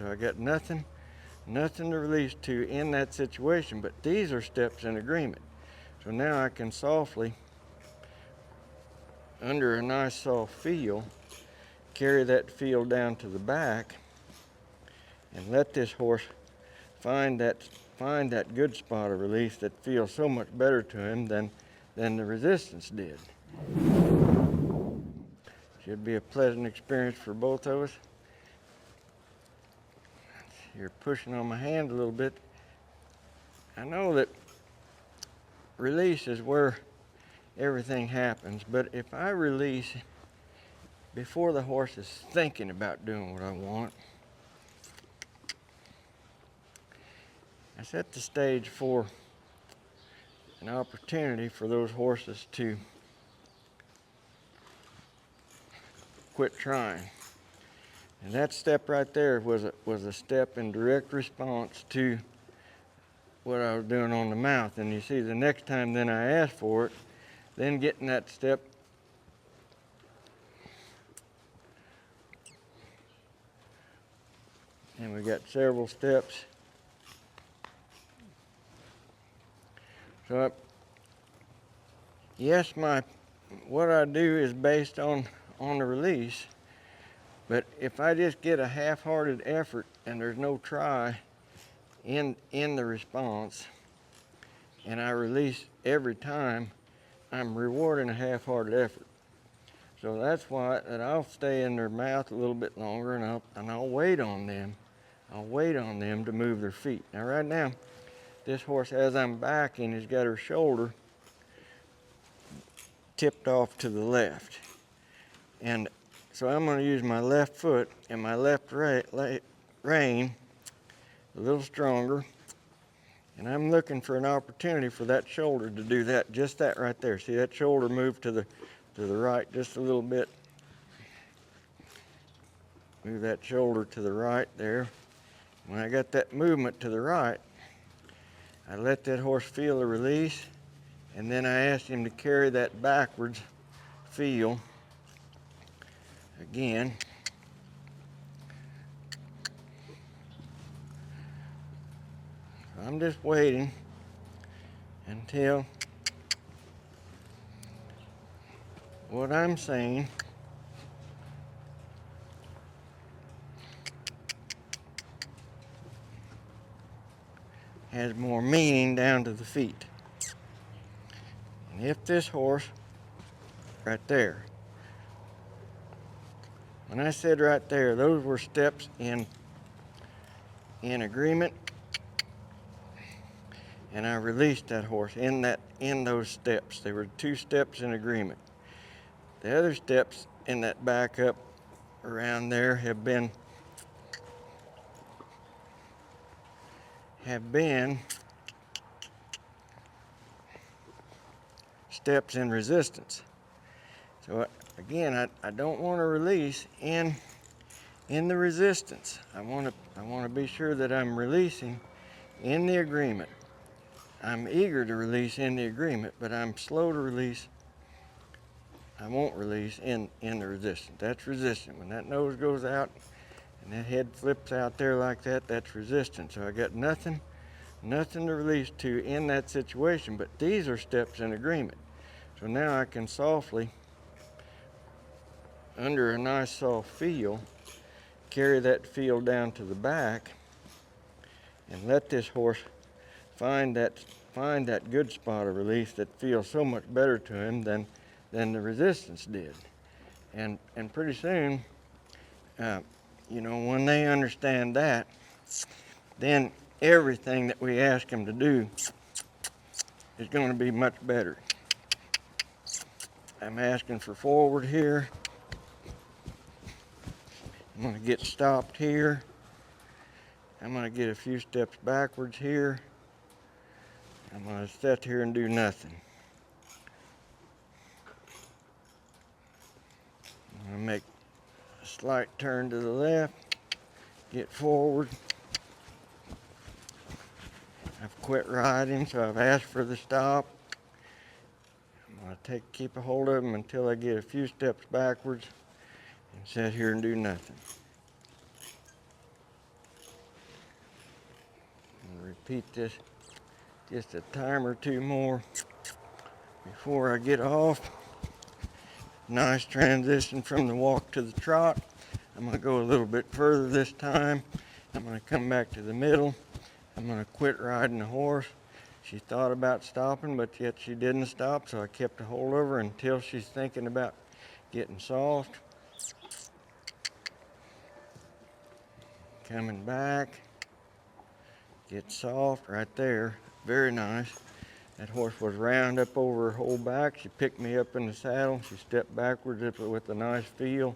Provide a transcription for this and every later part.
So I got nothing to release to in that situation, but these are steps in agreement. So now I can softly, under a nice soft feel, carry that feel down to the back and let this horse find that good spot of release that feels so much better to him than the resistance did. Should be a pleasant experience for both of us. You're pushing on my hand a little bit. I know that release is where everything happens, but if I release before the horse is thinking about doing what I want, I set the stage for an opportunity for those horses to quit trying. And that step right there was a step in direct response to what I was doing on the mouth. And you see, the next time then I asked for it, then getting that step, and we got several steps. So yes, what I do is based on the release, but if I just get a half-hearted effort and there's no try in the response, and I release every time, I'm rewarding a half-hearted effort. So that's why that I'll stay in their mouth a little bit longer, and I'll wait on them. I'll wait on them to move their feet. Now right now, this horse, as I'm backing, has got her shoulder tipped off to the left. And so I'm going to use my left foot and my left rein a little stronger. And I'm looking for an opportunity for that shoulder to do that, just that right there. See that shoulder move to the right just a little bit. Move that shoulder to the right there. When I got that movement to the right, I let that horse feel the release, and then I asked him to carry that backwards feel again. I'm just waiting until what I'm saying has more meaning down to the feet. And if this horse right there, when I said right there, those were steps in agreement, and I released that horse in those steps. There were 2 steps in agreement. The other steps in that back up around there have been steps in resistance. So again, I don't want to release in the resistance. I want to be sure that I'm releasing in the agreement. I'm eager to release in the agreement, but I'm slow to release. I won't release in the resistance. That's resistant. When that nose goes out and that head flips out there like that, that's resistant. So I got nothing to release to in that situation, but these are steps in agreement. So now I can softly, under a nice soft feel, carry that feel down to the back and let this horse find that good spot of release that feels so much better to him than the resistance did. And pretty soon, when they understand that, then everything that we ask them to do is going to be much better. I'm asking for forward here. I'm going to get stopped here. I'm going to get a few steps backwards here. I'm going to sit here and do nothing. I'm going to make a slight turn to the left, get forward. I've quit riding, so I've asked for the stop. I'm going to keep a hold of them until I get a few steps backwards and sit here and do nothing. repeat this just a time or two more before I get off. Nice transition from the walk to the trot. I'm going to go a little bit further this time. I'm going to come back to the middle. I'm going to quit riding the horse. She thought about stopping, but yet she didn't stop, so I kept a hold of her until she's thinking about getting soft. Coming back. Get soft right there. Very nice. That horse was round up over her whole back. She picked me up in the saddle. She stepped backwards with a nice feel,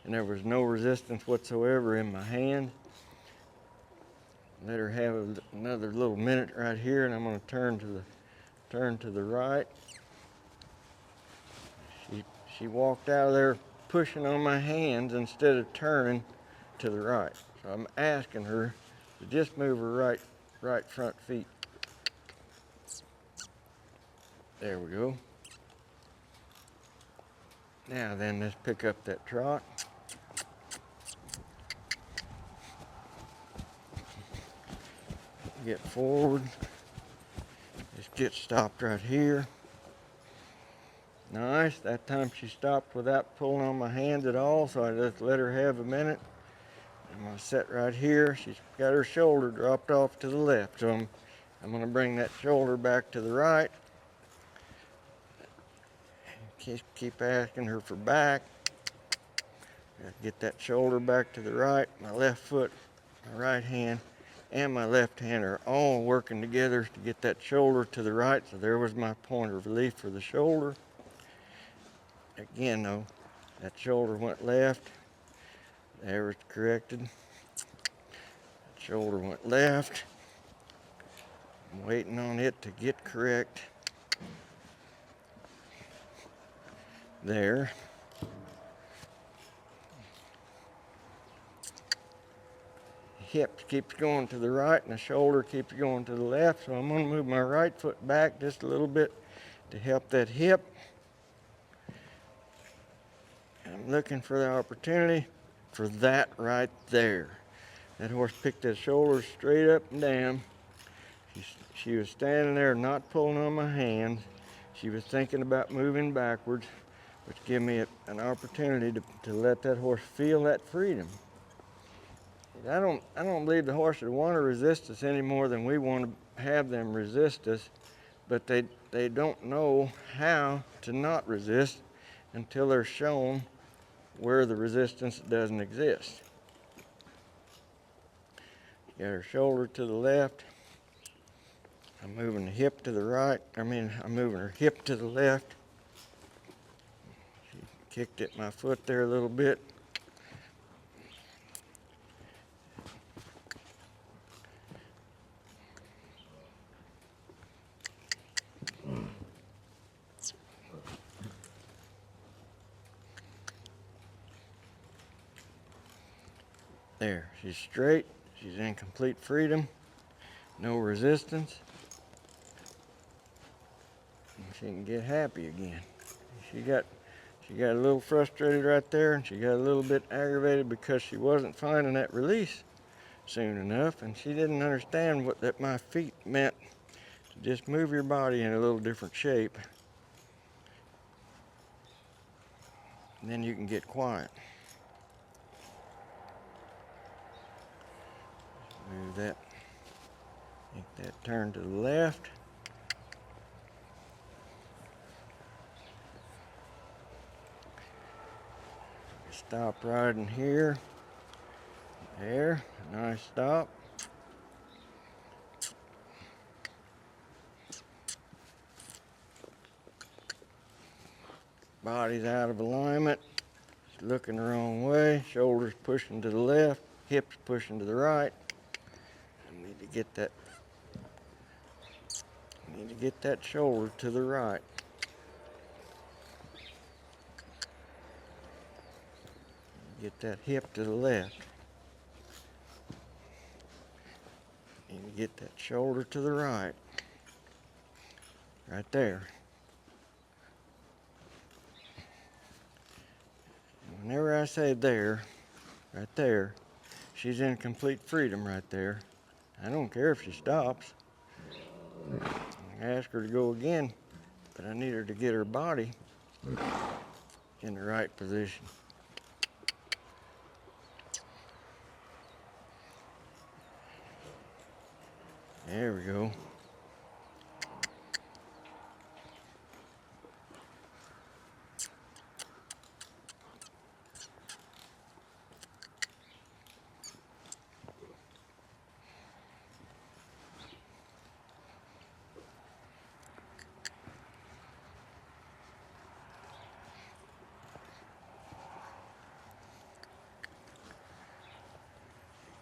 and there was no resistance whatsoever in my hand. Let her have another little minute right here, and I'm going to turn to the right. She walked out of there pushing on my hands instead of turning to the right. So I'm asking her to just move her right front feet. There we go. Now then, let's pick up that trot. Get forward. Just get stopped right here. Nice. That time she stopped without pulling on my hands at all, so I just let her have a minute. I'm going to sit right here. She's got her shoulder dropped off to the left, so I'm going to bring that shoulder back to the right. Keep asking her for back. Get that shoulder back to the right. My left foot, my right hand, and my left hand are all working together to get that shoulder to the right. So there was my point of relief for the shoulder. Again though, that shoulder went left. There it's corrected. That shoulder went left. I'm waiting on it to get correct. There. Hip keeps going to the right and the shoulder keeps going to the left, so I'm going to move my right foot back just a little bit to help that hip. I'm looking for the opportunity for that right there. That horse picked his shoulders straight up and down. She was standing there not pulling on my hands. She was thinking about moving backwards, which gave me an opportunity to let that horse feel that freedom. I don't believe the horse would want to resist us any more than we want to have them resist us, but they don't know how to not resist until they're shown where the resistance doesn't exist. Got her shoulder to the left. I'm moving the hip to the right. I'm moving her hip to the left. She kicked at my foot there a little bit. There, she's straight. She's in complete freedom. No resistance. She can get happy again. She got a little frustrated right there, and she got a little bit aggravated because she wasn't finding that release soon enough, and she didn't understand that my feet meant to just move your body in a little different shape, and then you can get quiet. Move that. Make that turn to the left. Stop riding here. There, nice stop. Body's out of alignment. She's looking the wrong way. Shoulders pushing to the left. Hips pushing to the right. I need to get that shoulder to the right. Get that hip to the left. Need to get that shoulder to the right. Right there. Whenever I say there, right there, she's in complete freedom right there. I don't care if she stops. I ask her to go again, but I need her to get her body in the right position. There we go.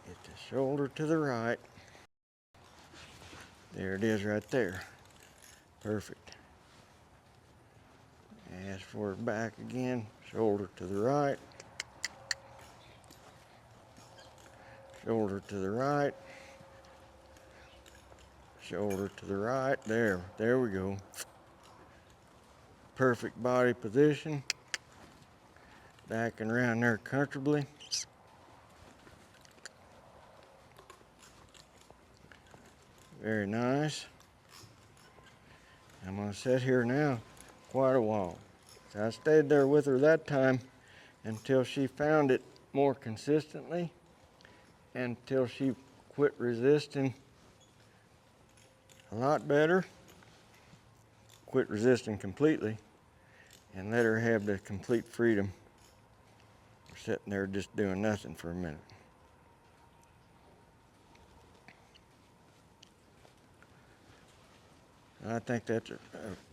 Get the shoulder to the right. There it is right there. Perfect. Ask for it back again. Shoulder to the right. Shoulder to the right. Shoulder to the right. There we go. Perfect body position. Back and around there comfortably. Very nice. I'm gonna sit here now quite a while. So I stayed there with her that time until she found it more consistently, until she quit resisting a lot better, quit resisting completely, and let her have the complete freedom of sitting there just doing nothing for a minute. I think that's a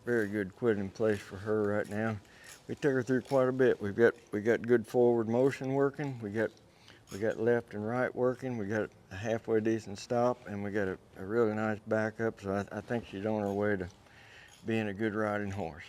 very good quitting place for her right now. We took her through quite a bit. We got good forward motion working. We got left and right working. We got a halfway decent stop, and we got a really nice backup. So I think she's on her way to being a good riding horse.